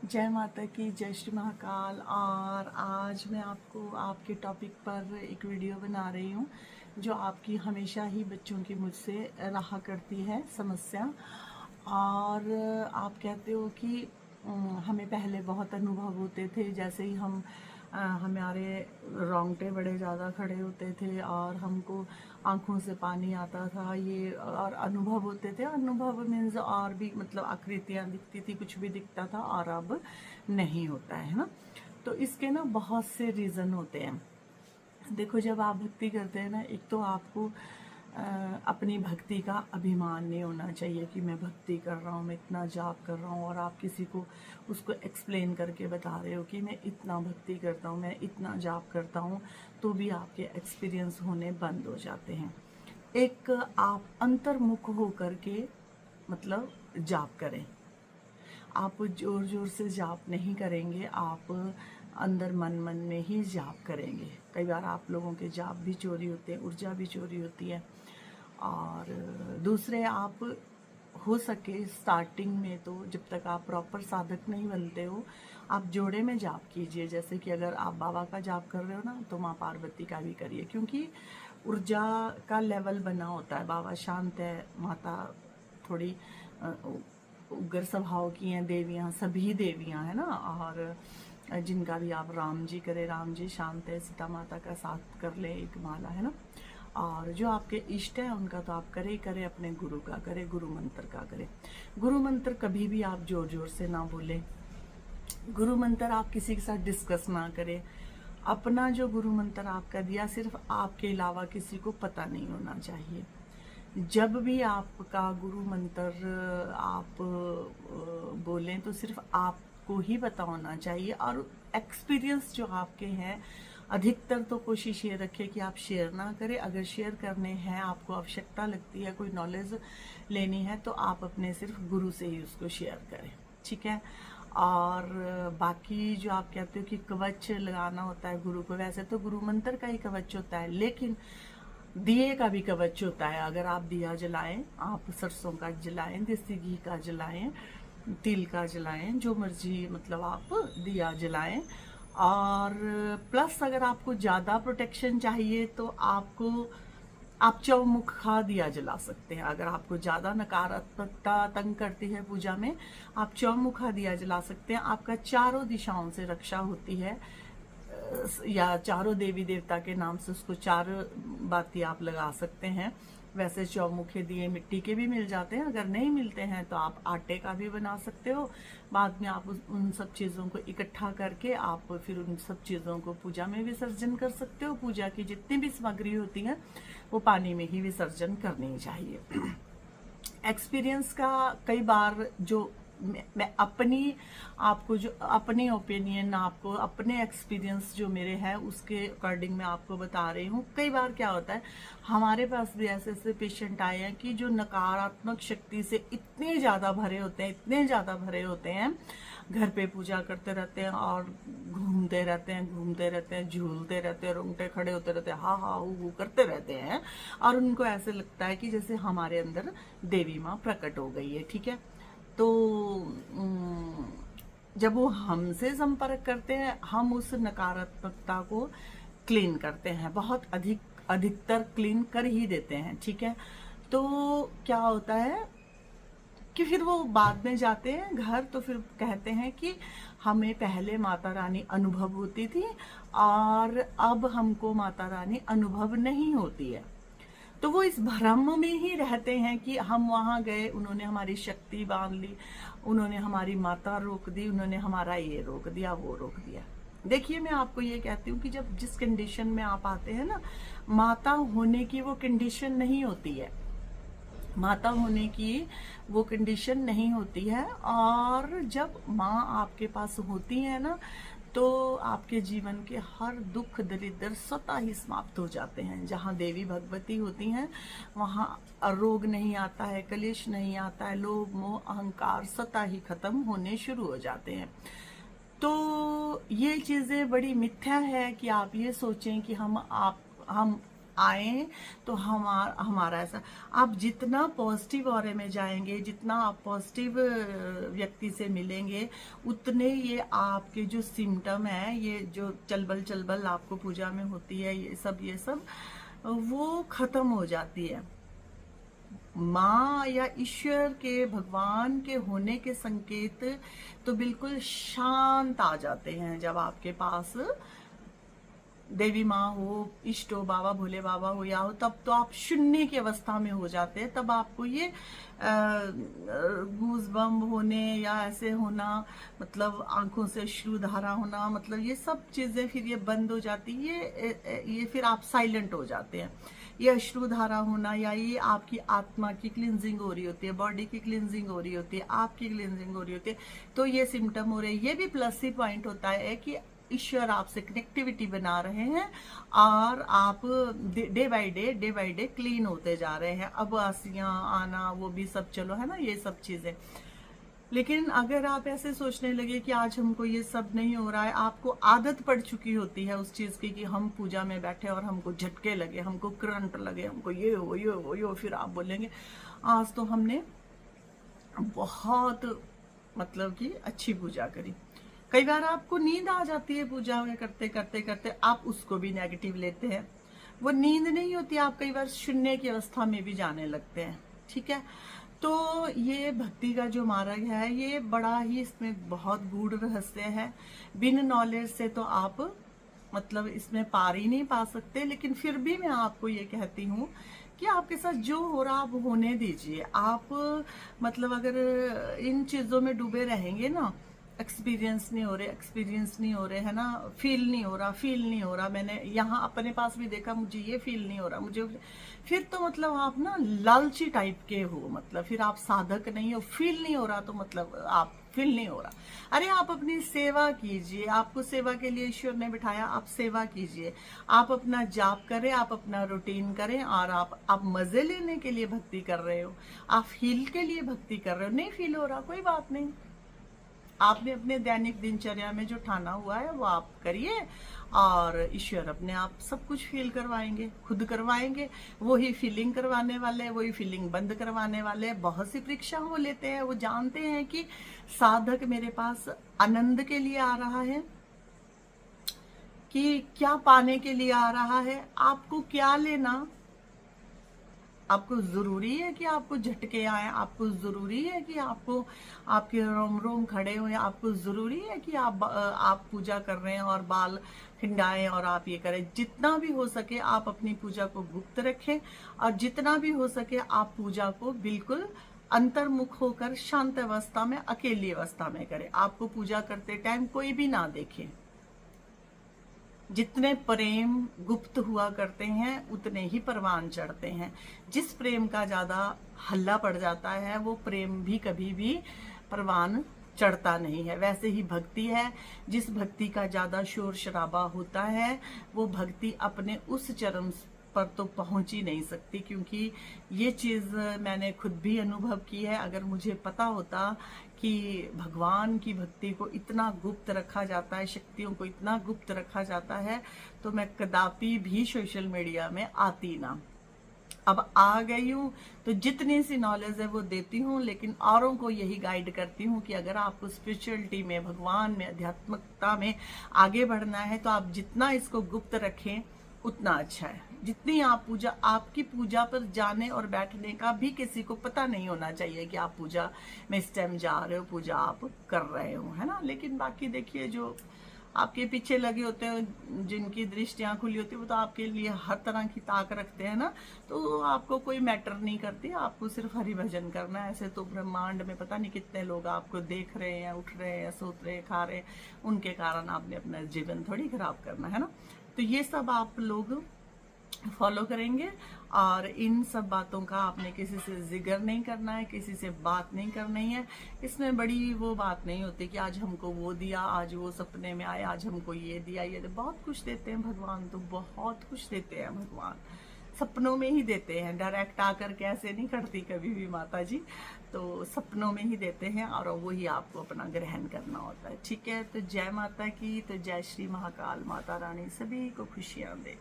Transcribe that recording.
जय माता की, जय श्री महाकाल। और आज मैं आपको आपके टॉपिक पर एक वीडियो बना रही हूँ जो आपकी हमेशा ही बच्चों की मुझसे रहा करती है समस्या। और आप कहते हो कि हमें पहले बहुत अनुभव होते थे, जैसे ही हमारे रोंगटे बड़े ज़्यादा खड़े होते थे और हमको आंखों से पानी आता था, ये और अनुभव होते थे। अनुभव मीन्स और भी मतलब आकृतियाँ दिखती थी, कुछ भी दिखता था, और अब नहीं होता है ना। तो इसके ना बहुत से रीज़न होते हैं। देखो, जब आप भक्ति करते हैं ना, एक तो आपको अपनी भक्ति का अभिमान नहीं होना चाहिए कि मैं भक्ति कर रहा हूँ, मैं इतना जाप कर रहा हूँ, और आप किसी को उसको एक्सप्लेन करके बता रहे हो कि मैं इतना भक्ति करता हूँ, मैं इतना जाप करता हूँ, तो भी आपके एक्सपीरियंस होने बंद हो जाते हैं। एक आप अंतर्मुख होकर के मतलब जाप करें। आप जोर जोर से जाप नहीं करेंगे, आप अंदर मन मन में ही जाप करेंगे। कई बार आप लोगों के जाप भी चोरी होते हैं, ऊर्जा भी चोरी होती है। और दूसरे, आप हो सके स्टार्टिंग में तो जब तक आप प्रॉपर साधक नहीं बनते हो, आप जोड़े में जाप कीजिए। जैसे कि अगर आप बाबा का जाप कर रहे हो ना, तो माँ पार्वती का भी करिए, क्योंकि ऊर्जा का लेवल बना होता है। बाबा शांत है, माता थोड़ी उग्र स्वभाव की हैं, देवियाँ सभी देवियाँ हैं ना। और जिनका भी आप राम जी करें, राम जी शांत है, सीता माता का साथ कर ले, एक माला है ना। और जो आपके इष्ट है उनका तो आप करे ही करे, अपने गुरु का करे, गुरु मंत्र का करे। गुरु मंत्र कभी भी आप जोर जोर से ना बोले। गुरु मंत्र आप किसी के साथ डिस्कस ना करें। अपना जो गुरु मंत्र आपका दिया, सिर्फ आपके अलावा किसी को पता नहीं होना चाहिए। जब भी आपका गुरु मंत्र आप बोलें तो सिर्फ आपको ही पता होना चाहिए। और एक्सपीरियंस जो आपके हैं, अधिकतर तो कोशिश ये रखें कि आप शेयर ना करें। अगर शेयर करने हैं, आपको आवश्यकता लगती है, कोई नॉलेज लेनी है, तो आप अपने सिर्फ गुरु से ही उसको शेयर करें, ठीक है। और बाकी जो आप कहते हो कि कवच लगाना होता है गुरु को, वैसे तो गुरु मंत्र का ही कवच होता है, लेकिन दिए का भी कवच होता है। अगर आप दिया जलाएं, आप सरसों का जलाएं, देसी घी का जलाएं, तिल का जलाएं, जो मर्जी मतलब आप दिया जलाएं। और प्लस अगर आपको ज़्यादा प्रोटेक्शन चाहिए तो आप चौमुखा दिया जला सकते हैं। अगर आपको ज़्यादा नकारात्मकता तंग करती है पूजा में, आप चौमुखा दिया जला सकते हैं। आपका चारों दिशाओं से रक्षा होती है, या चारों देवी देवता के नाम से उसको चार बाती आप लगा सकते हैं। वैसे चौमुखे दिए मिट्टी के भी मिल जाते हैं, अगर नहीं मिलते हैं तो आप आटे का भी बना सकते हो। बाद में आप उन सब चीज़ों को इकट्ठा करके आप फिर उन सब चीज़ों को पूजा में विसर्जन कर सकते हो। पूजा की जितनी भी सामग्री होती है वो पानी में ही विसर्जन करनी चाहिए। एक्सपीरियंस का कई बार जो मैं अपनी आपको जो अपनी ओपिनियन, आपको अपने एक्सपीरियंस जो मेरे हैं उसके अकॉर्डिंग मैं आपको बता रही हूँ। कई बार क्या होता है, हमारे पास भी ऐसे ऐसे पेशेंट आए हैं कि जो नकारात्मक शक्ति से इतने ज़्यादा भरे होते हैं, इतने ज़्यादा भरे होते हैं, घर पे पूजा करते रहते हैं और घूमते रहते हैं, घूमते रहते हैं, झूलते रहते हैं, रोंगटे खड़े होते रहते हैं, हा हा हू करते रहते हैं। और उनको ऐसे लगता है कि जैसे हमारे अंदर देवी माँ प्रकट हो गई है, ठीक है। तो जब वो हमसे संपर्क करते हैं, हम उस नकारात्मकता को क्लीन करते हैं, बहुत अधिकतर क्लीन कर ही देते हैं, ठीक है। तो क्या होता है कि फिर वो बाद में जाते हैं घर, तो फिर कहते हैं कि हमें पहले माता रानी अनुभव होती थी और अब हमको माता रानी अनुभव नहीं होती है। तो वो इस भ्रम में ही रहते हैं कि हम वहां गए, उन्होंने हमारी शक्ति बांध ली, उन्होंने हमारी माता रोक दी, उन्होंने हमारा ये रोक दिया, वो रोक दिया। देखिए, मैं आपको ये कहती हूँ कि जब जिस कंडीशन में आप आते हैं ना, माता होने की वो कंडीशन नहीं होती है, माता होने की वो कंडीशन नहीं होती है। और जब माँ आपके पास होती है ना, तो आपके जीवन के हर दुख दरिद्र स्वतः ही समाप्त हो जाते हैं। जहाँ देवी भगवती होती हैं वहाँ रोग नहीं आता है, कलेश नहीं आता है, लोभ मोह अहंकार स्वतः ही खत्म होने शुरू हो जाते हैं। तो ये चीज़ें बड़ी मिथ्या है कि आप ये सोचें कि हम आए तो हमारा ऐसा, आप जितना पॉजिटिव ऑरे में जाएंगे, जितना आप पॉजिटिव व्यक्ति से मिलेंगे, उतने ये आपके जो सिम्टम है, ये जो चलबल आपको पूजा में होती है, ये सब वो खत्म हो जाती है। माँ या ईश्वर के, भगवान के होने के संकेत तो बिल्कुल शांत आ जाते हैं जब आपके पास देवी माँ हो, इष्ट हो, बाबा भोले बाबा हो या हो, तब तो आप शून्य की अवस्था में हो जाते हैं। तब आपको ये गूज बम्ब होने या ऐसे होना, मतलब आंखों से अश्रुधारा होना, मतलब ये सब चीजें फिर ये बंद हो जाती है। ये फिर आप साइलेंट हो जाते हैं। ये अश्रुधारा होना या ये आपकी आत्मा की क्लिनजिंग हो रही होती है, बॉडी की क्लिनजिंग हो रही होती है, आपकी क्लिनजिंग हो रही होती है, तो ये सिम्टम हो रहे हैं। ये भी प्लस ही पॉइंट होता है कि ईश्वर आपसे कनेक्टिविटी बना रहे हैं और आप डे बाय डे क्लीन होते जा रहे हैं। अब आसियां आना वो भी सब चलो है ना, ये सब चीजें। लेकिन अगर आप ऐसे सोचने लगे कि आज हमको ये सब नहीं हो रहा है, आपको आदत पड़ चुकी होती है उस चीज की कि हम पूजा में बैठे और हमको झटके लगे, हमको करंट लगे, हमको ये हो, फिर आप बोलेंगे आज तो हमने बहुत मतलब कि अच्छी पूजा करी। कई बार आपको नींद आ जाती है पूजा में करते, आप उसको भी नेगेटिव लेते हैं। वो नींद नहीं होती, आप कई बार शून्य की अवस्था में भी जाने लगते हैं। ठीक है, तो ये भक्ति का जो मार्ग है, ये बड़ा ही, इसमें बहुत गूढ़ रहस्य है। बिन नॉलेज से तो आप मतलब इसमें पार ही नहीं पा सकते। लेकिन फिर भी मैं आपको ये कहती हूँ कि आपके साथ जो हो रहा आप होने दीजिए। आप मतलब अगर इन चीजों में डूबे रहेंगे ना, एक्सपीरियंस नहीं हो रहे है ना, फील नहीं हो रहा, मैंने यहाँ अपने पास भी देखा, मुझे ये फील नहीं हो रहा, मुझे, फिर तो मतलब आप ना लालची टाइप के हो, मतलब फिर आप साधक नहीं हो। फील नहीं हो रहा तो मतलब आप फील नहीं हो रहा। अरे आप अपनी सेवा कीजिए, आपको सेवा के लिए ईश्वर ने बिठाया, आप सेवा कीजिए, आप अपना जाप करें, आप अपना रूटीन करें, और आप मजे लेने के लिए भक्ति कर रहे हो, आप फील के लिए भक्ति कर रहे हो। नहीं फील हो रहा, कोई बात नहीं, आपने अपने दैनिक दिनचर्या में जो ठाना हुआ है वो आप करिए, और ईश्वर अपने आप सब कुछ फील करवाएंगे, खुद करवाएंगे। वही फीलिंग करवाने वाले, वही फीलिंग बंद करवाने वाले। बहुत सी परीक्षा वो लेते हैं, वो जानते हैं कि साधक मेरे पास आनंद के लिए आ रहा है, कि क्या पाने के लिए आ रहा है, आपको क्या लेना। आपको जरूरी है कि आपको झटके आए, आपको जरूरी है कि आपको आपके रोम रोम खड़े हुए, आपको जरूरी है कि आप पूजा कर रहे हैं और बाल खिंडाएं और आप ये करें। जितना भी हो सके आप अपनी पूजा को गुप्त रखें, और जितना भी हो सके आप पूजा को बिल्कुल अंतर्मुख होकर शांत अवस्था में, अकेली अवस्था में करें। आपको पूजा करते टाइम कोई भी ना देखे। जितने प्रेम गुप्त हुआ करते हैं उतने ही परवान चढ़ते हैं। जिस प्रेम का ज्यादा हल्ला पड़ जाता है वो प्रेम भी कभी भी परवान चढ़ता नहीं है। वैसे ही भक्ति है, जिस भक्ति का ज्यादा शोर शराबा होता है वो भक्ति अपने उस चरम पर तो पहुंच ही नहीं सकती। क्योंकि ये चीज मैंने खुद भी अनुभव की है। अगर मुझे पता होता कि भगवान की भक्ति को इतना गुप्त रखा जाता है, शक्तियों को इतना गुप्त रखा जाता है, तो मैं कदापि भी सोशल मीडिया में आती ना। अब आ गई हूँ तो जितनी सी नॉलेज है वो देती हूँ, लेकिन औरों को यही गाइड करती हूँ कि अगर आपको स्पिरिचुअलिटी में, भगवान में, आध्यात्मिकता में आगे बढ़ना है तो आप जितना इसको गुप्त रखें उतना अच्छा है। जितनी आप पूजा, आपकी पूजा पर जाने और बैठने का भी किसी को पता नहीं होना चाहिए कि आप पूजा में इस टाइम जा रहे हो, पूजा आप कर रहे हो, है ना। लेकिन बाकी देखिए जो आपके पीछे लगे होते हैं, जिनकी दृष्टियां खुली होती है, वो तो आपके लिए हर तरह की ताक रखते हैं ना, तो आपको कोई मैटर नहीं करती। आपको सिर्फ हरि भजन करना है। ऐसे तो ब्रह्मांड में पता नहीं कितने लोग आपको देख रहे हैं, उठ रहे हैं, सोच रहे हैं, खा रहे हैं, उनके कारण आपने अपना जीवन थोड़ी खराब करना है ना। तो ये सब आप लोग फॉलो करेंगे, और इन सब बातों का आपने किसी से जिक्र नहीं करना है, किसी से बात नहीं करनी है। इसमें बड़ी वो बात नहीं होती कि आज हमको वो दिया, आज वो सपने में आए, आज हमको ये दिया, ये बहुत कुछ देते हैं भगवान, तो बहुत कुछ देते हैं भगवान, सपनों में ही देते हैं। डायरेक्ट आकर के ऐसे नहीं करती कभी भी माता जी, तो सपनों में ही देते हैं और वही आपको अपना ग्रहण करना होता है। ठीक है, तो जय माता की, तो जय श्री महाकाल माता रानी सभी को खुशियां दे।